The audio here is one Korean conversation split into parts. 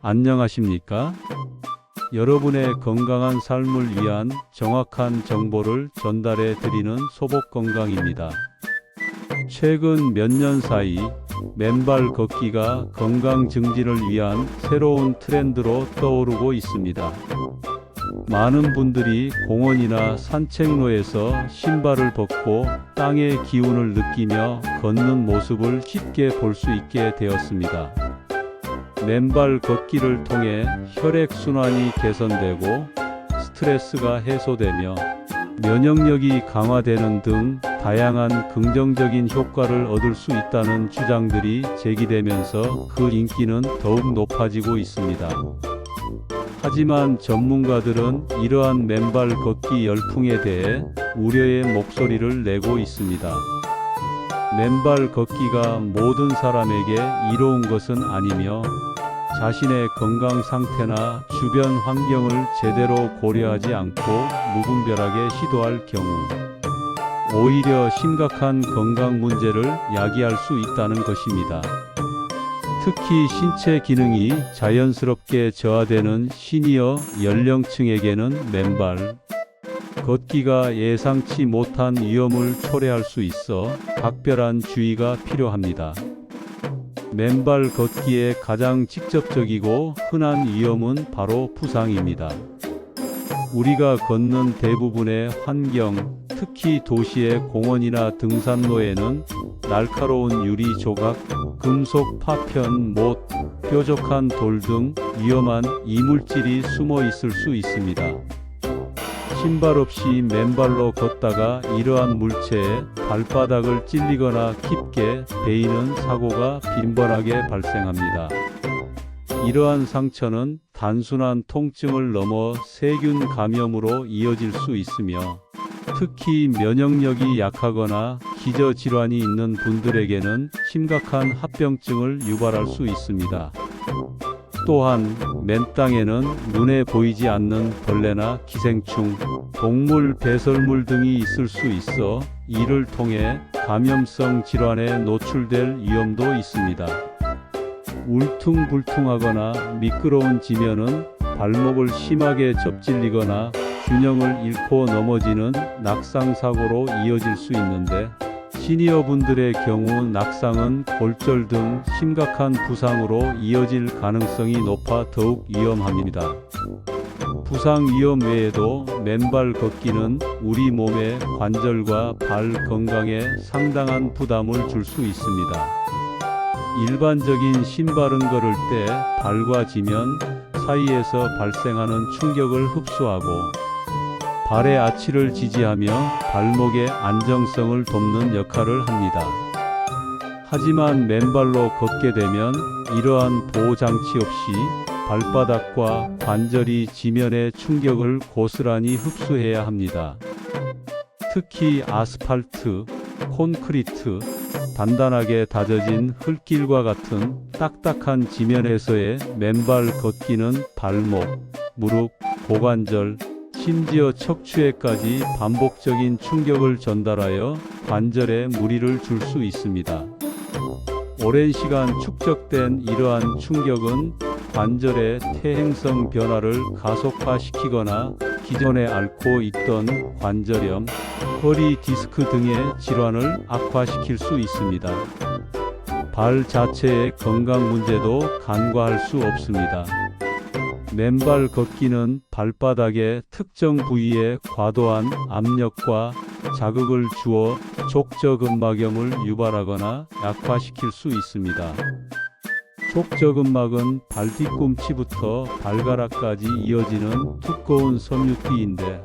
안녕하십니까? 여러분의 건강한 삶을 위한 정확한 정보를 전달해 드리는 소복건강입니다. 최근 몇 년 사이 맨발 걷기가 건강 증진을 위한 새로운 트렌드로 떠오르고 있습니다. 많은 분들이 공원이나 산책로에서 신발을 벗고 땅의 기운을 느끼며 걷는 모습을 쉽게 볼 수 있게 되었습니다. 맨발 걷기를 통해 혈액순환이 개선되고 스트레스가 해소되며 면역력이 강화되는 등 다양한 긍정적인 효과를 얻을 수 있다는 주장들이 제기되면서 그 인기는 더욱 높아지고 있습니다. 하지만 전문가들은 이러한 맨발 걷기 열풍에 대해 우려의 목소리를 내고 있습니다. 맨발 걷기가 모든 사람에게 이로운 것은 아니며 자신의 건강 상태나 주변 환경을 제대로 고려하지 않고 무분별하게 시도할 경우 오히려 심각한 건강 문제를 야기할 수 있다는 것입니다. 특히 신체 기능이 자연스럽게 저하되는 시니어 연령층에게는 맨발 걷기가 예상치 못한 위험을 초래할 수 있어 각별한 주의가 필요합니다. 맨발 걷기의 가장 직접적이고 흔한 위험은 바로 부상입니다. 우리가 걷는 대부분의 환경, 특히 도시의 공원이나 등산로에는 날카로운 유리 조각, 금속 파편, 못, 뾰족한 돌 등 위험한 이물질이 숨어 있을 수 있습니다. 신발 없이 맨발로 걷다가 이러한 물체에 발바닥을 찔리거나 깊게 베이는 사고가 빈번하게 발생합니다. 이러한 상처는 단순한 통증을 넘어 세균 감염으로 이어질 수 있으며 특히 면역력이 약하거나 기저질환이 있는 분들에게는 심각한 합병증을 유발할 수 있습니다. 또한 맨땅에는 눈에 보이지 않는 벌레나 기생충, 동물 배설물 등이 있을 수 있어 이를 통해 감염성 질환에 노출될 위험도 있습니다. 울퉁불퉁하거나 미끄러운 지면은 발목을 심하게 접질리거나 균형을 잃고 넘어지는 낙상 사고로 이어질 수 있는데 시니어 분들의 경우 낙상은 골절 등 심각한 부상으로 이어질 가능성이 높아 더욱 위험합니다. 부상 위험 외에도 맨발 걷기는 우리 몸의 관절과 발 건강에 상당한 부담을 줄 수 있습니다. 일반적인 신발은 걸을 때 발과 지면 사이에서 발생하는 충격을 흡수하고 발의 아치를 지지하며 발목의 안정성을 돕는 역할을 합니다. 하지만 맨발로 걷게 되면 이러한 보호장치 없이 발바닥과 관절이 지면의 충격을 고스란히 흡수해야 합니다. 특히 아스팔트, 콘크리트, 단단하게 다져진 흙길과 같은 딱딱한 지면에서의 맨발 걷기는 발목, 무릎, 고관절, 심지어 척추에까지 반복적인 충격을 전달하여 관절에 무리를 줄 수 있습니다. 오랜 시간 축적된 이러한 충격은 관절의 퇴행성 변화를 가속화시키거나 기존에 앓고 있던 관절염, 허리 디스크 등의 질환을 악화시킬 수 있습니다. 발 자체의 건강 문제도 간과할 수 없습니다. 맨발 걷기는 발바닥의 특정 부위에 과도한 압력과 자극을 주어 족저근막염을 유발하거나 약화시킬 수 있습니다. 족저근막은 발 뒤꿈치부터 발가락까지 이어지는 두꺼운 섬유띠인데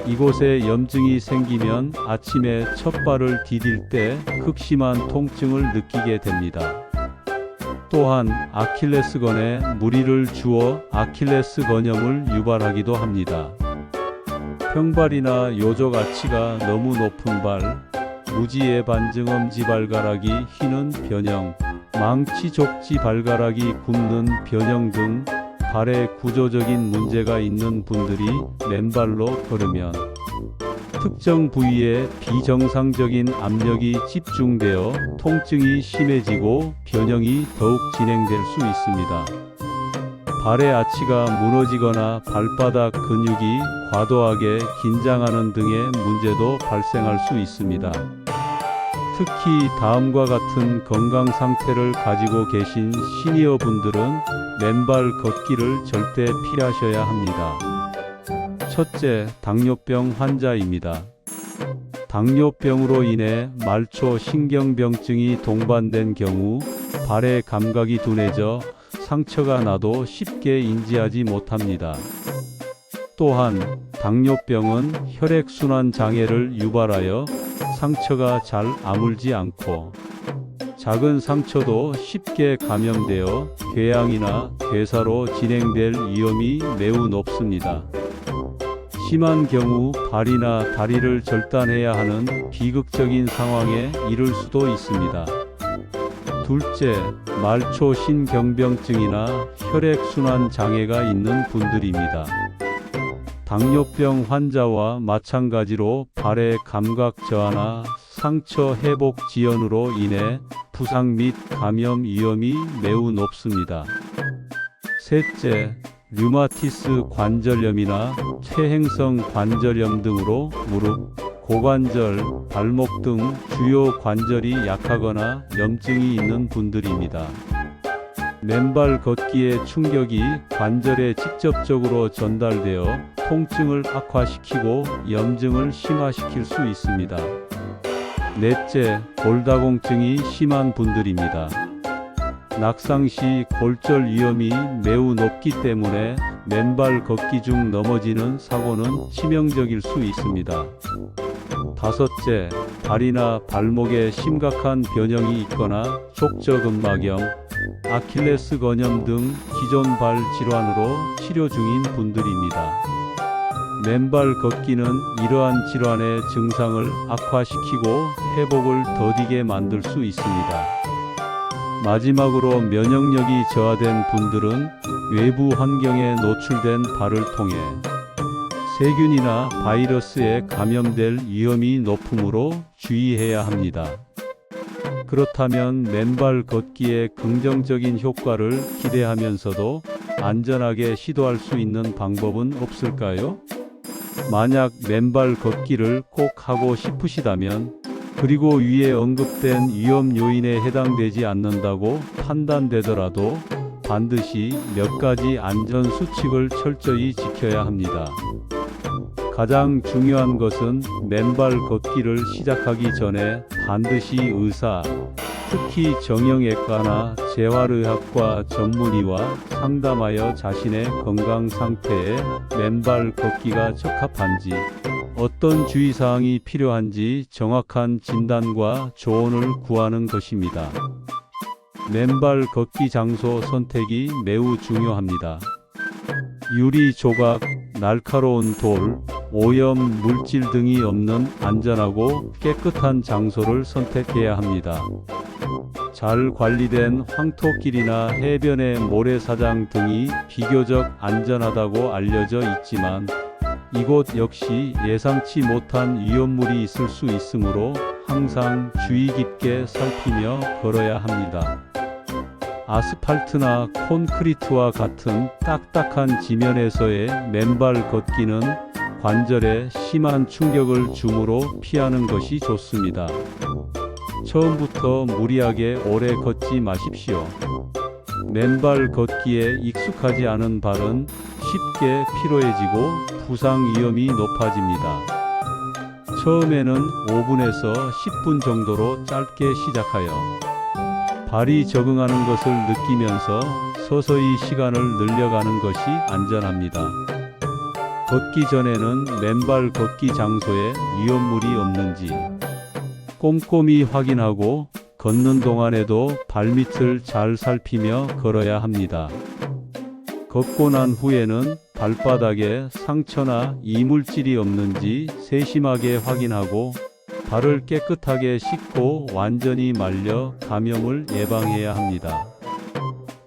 이곳에 염증이 생기면 아침에 첫 발을 디딜 때 극심한 통증을 느끼게 됩니다. 또한 아킬레스건에 무리를 주어 아킬레스건염을 유발하기도 합니다. 평발이나 요족 아치가 너무 높은 발, 무지의 반증 엄지발가락이 휘는 변형, 망치족지 발가락이 굽는 변형 등 발에 구조적인 문제가 있는 분들이 맨발로 걸으면 특정 부위에 비정상적인 압력이 집중되어 통증이 심해지고 변형이 더욱 진행될 수 있습니다. 발의 아치가 무너지거나 발바닥 근육이 과도하게 긴장하는 등의 문제도 발생할 수 있습니다. 특히 다음과 같은 건강 상태를 가지고 계신 시니어 분들은 맨발 걷기를 절대 피하셔야 합니다. 첫째, 당뇨병 환자입니다. 당뇨병으로 인해 말초 신경병증이 동반된 경우 발의 감각이 둔해져 상처가 나도 쉽게 인지하지 못합니다. 또한 당뇨병은 혈액순환 장애를 유발하여 상처가 잘 아물지 않고 작은 상처도 쉽게 감염되어 궤양이나 괴사로 진행될 위험이 매우 높습니다. 심한 경우 발이나 다리를 절단해야 하는 비극적인 상황에 이를 수도 있습니다. 둘째, 말초 신경병증이나 혈액순환 장애가 있는 분들입니다. 당뇨병 환자와 마찬가지로 발의 감각 저하나 상처 회복 지연으로 인해 부상 및 감염 위험이 매우 높습니다. 셋째, 류마티스 관절염이나 퇴행성 관절염 등으로 무릎, 고관절, 발목 등 주요 관절이 약하거나 염증이 있는 분들입니다. 맨발 걷기의 충격이 관절에 직접적으로 전달되어 통증을 악화시키고 염증을 심화시킬 수 있습니다. 넷째, 골다공증이 심한 분들입니다. 낙상 시 골절 위험이 매우 높기 때문에 맨발 걷기 중 넘어지는 사고는 치명적일 수 있습니다. 다섯째, 발이나 발목에 심각한 변형이 있거나 족저근막염, 아킬레스건염 등 기존 발 질환으로 치료 중인 분들입니다. 맨발 걷기는 이러한 질환의 증상을 악화시키고 회복을 더디게 만들 수 있습니다. 마지막으로 면역력이 저하된 분들은 외부 환경에 노출된 발을 통해 세균이나 바이러스에 감염될 위험이 높으므로 주의해야 합니다. 그렇다면 맨발 걷기의 긍정적인 효과를 기대하면서도 안전하게 시도할 수 있는 방법은 없을까요? 만약 맨발 걷기를 꼭 하고 싶으시다면, 그리고 위에 언급된 위험 요인에 해당되지 않는다고 판단되더라도 반드시 몇 가지 안전 수칙을 철저히 지켜야 합니다. 가장 중요한 것은 맨발 걷기를 시작하기 전에 반드시 의사, 특히 정형외과나 재활의학과 전문의와 상담하여 자신의 건강 상태에 맨발 걷기가 적합한지, 어떤 주의사항이 필요한지 정확한 진단과 조언을 구하는 것입니다. 맨발 걷기 장소 선택이 매우 중요합니다. 유리 조각, 날카로운 돌, 오염 물질 등이 없는 안전하고 깨끗한 장소를 선택해야 합니다. 잘 관리된 황토길이나 해변의 모래사장 등이 비교적 안전하다고 알려져 있지만, 이곳 역시 예상치 못한 위험물이 있을 수 있으므로 항상 주의 깊게 살피며 걸어야 합니다. 아스팔트나 콘크리트와 같은 딱딱한 지면에서의 맨발 걷기는 관절에 심한 충격을 주므로 피하는 것이 좋습니다. 처음부터 무리하게 오래 걷지 마십시오. 맨발 걷기에 익숙하지 않은 발은 쉽게 피로해지고 부상 위험이 높아집니다. 처음에는 5분에서 10분 정도로 짧게 시작하여 발이 적응하는 것을 느끼면서 서서히 시간을 늘려가는 것이 안전합니다. 걷기 전에는 맨발 걷기 장소에 위험물이 없는지 꼼꼼히 확인하고 걷는 동안에도 발밑을 잘 살피며 걸어야 합니다. 걷고 난 후에는 발바닥에 상처나 이물질이 없는지 세심하게 확인하고 발을 깨끗하게 씻고 완전히 말려 감염을 예방해야 합니다.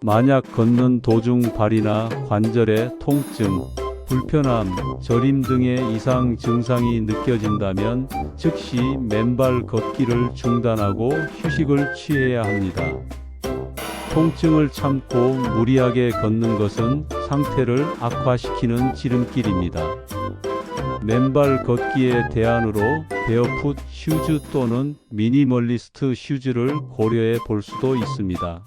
만약 걷는 도중 발이나 관절의 통증, 불편함, 저림 등의 이상 증상이 느껴진다면 즉시 맨발 걷기를 중단하고 휴식을 취해야 합니다. 통증을 참고 무리하게 걷는 것은 상태를 악화시키는 지름길입니다. 맨발 걷기의 대안으로 베어풋 슈즈 또는 미니멀리스트 슈즈를 고려해 볼 수도 있습니다.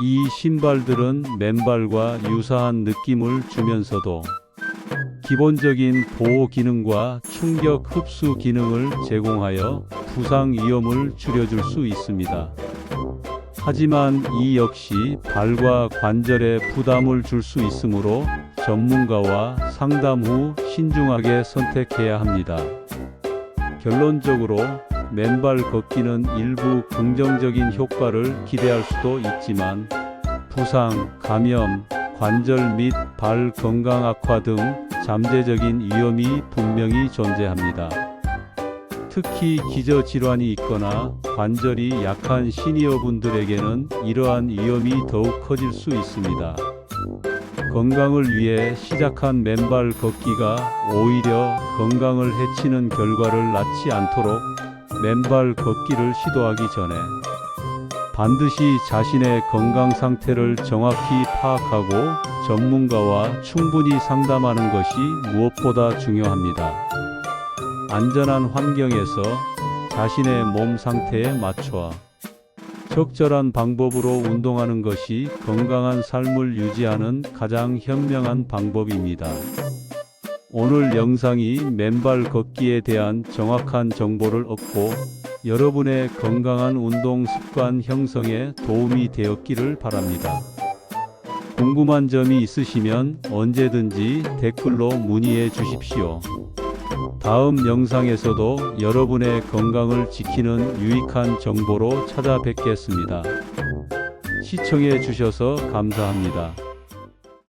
이 신발들은 맨발과 유사한 느낌을 주면서도 기본적인 보호 기능과 충격 흡수 기능을 제공하여 부상 위험을 줄여줄 수 있습니다. 하지만 이 역시 발과 관절에 부담을 줄 수 있으므로 전문가와 상담 후 신중하게 선택해야 합니다. 결론적으로 맨발 걷기는 일부 긍정적인 효과를 기대할 수도 있지만 부상, 감염, 관절 및 발 건강 악화 등 잠재적인 위험이 분명히 존재합니다. 특히 기저질환이 있거나 관절이 약한 시니어분들에게는 이러한 위험이 더욱 커질 수 있습니다. 건강을 위해 시작한 맨발 걷기가 오히려 건강을 해치는 결과를 낳지 않도록 맨발 걷기를 시도하기 전에 반드시 자신의 건강 상태를 정확히 파악하고 전문가와 충분히 상담하는 것이 무엇보다 중요합니다. 안전한 환경에서 자신의 몸 상태에 맞춰 적절한 방법으로 운동하는 것이 건강한 삶을 유지하는 가장 현명한 방법입니다. 오늘 영상이 맨발 걷기에 대한 정확한 정보를 얻고 여러분의 건강한 운동 습관 형성에 도움이 되었기를 바랍니다. 궁금한 점이 있으시면 언제든지 댓글로 문의해 주십시오. 다음 영상에서도 여러분의 건강을 지키는 유익한 정보로 찾아뵙겠습니다. 시청해 주셔서 감사합니다.